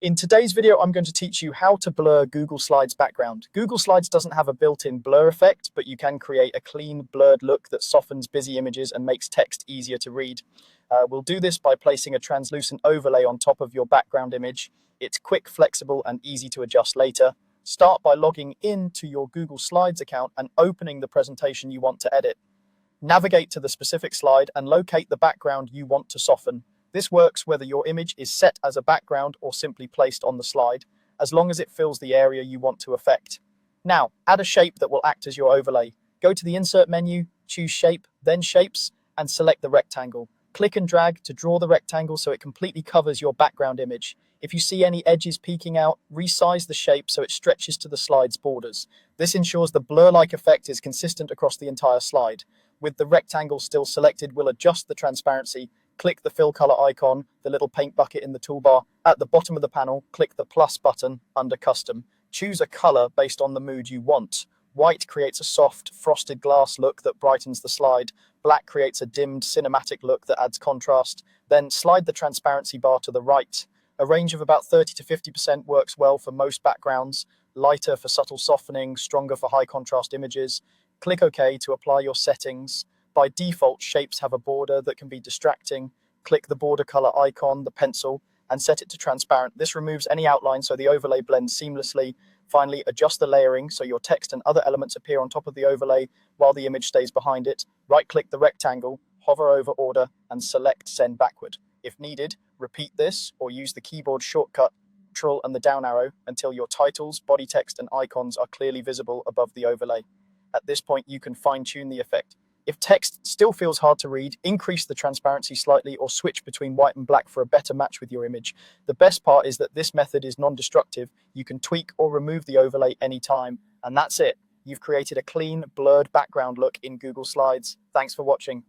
In today's video, I'm going to teach you how to blur Google Slides background. Google Slides doesn't have a built-in blur effect, but you can create a clean, blurred look that softens busy images and makes text easier to read. We'll do this by placing a translucent overlay on top of your background image. It's quick, flexible, and easy to adjust later. Start by logging in to your Google Slides account and opening the presentation you want to edit. Navigate to the specific slide and locate the background you want to soften. This works whether your image is set as a background or simply placed on the slide, as long as it fills the area you want to affect. Now, add a shape that will act as your overlay. Go to the Insert menu, choose Shape, then Shapes, and select the rectangle. Click and drag to draw the rectangle so it completely covers your background image. If you see any edges peeking out, resize the shape so it stretches to the slide's borders. This ensures the blur-like effect is consistent across the entire slide. With the rectangle still selected, we'll adjust the transparency. Click the fill color icon, the little paint bucket in the toolbar. At the bottom of the panel, click the plus button under custom. Choose a color based on the mood you want. White creates a soft, frosted glass look that brightens the slide. Black creates a dimmed, cinematic look that adds contrast. Then slide the transparency bar to the right. A range of about 30 to 50% works well for most backgrounds, lighter for subtle softening, stronger for high contrast images. Click OK to apply your settings. By default, shapes have a border that can be distracting. Click the border color icon, the pencil, and set it to transparent. This removes any outline so the overlay blends seamlessly. Finally, adjust the layering so your text and other elements appear on top of the overlay while the image stays behind it. Right-click the rectangle, hover over Order, and select Send Backward. If needed, repeat this or use the keyboard shortcut Ctrl and the down arrow until your titles, body text, and icons are clearly visible above the overlay. At this point, you can fine-tune the effect. If text still feels hard to read, increase the transparency slightly or switch between white and black for a better match with your image. The best part is that this method is non-destructive. You can tweak or remove the overlay anytime. And that's it. You've created a clean, blurred background look in Google Slides. Thanks for watching.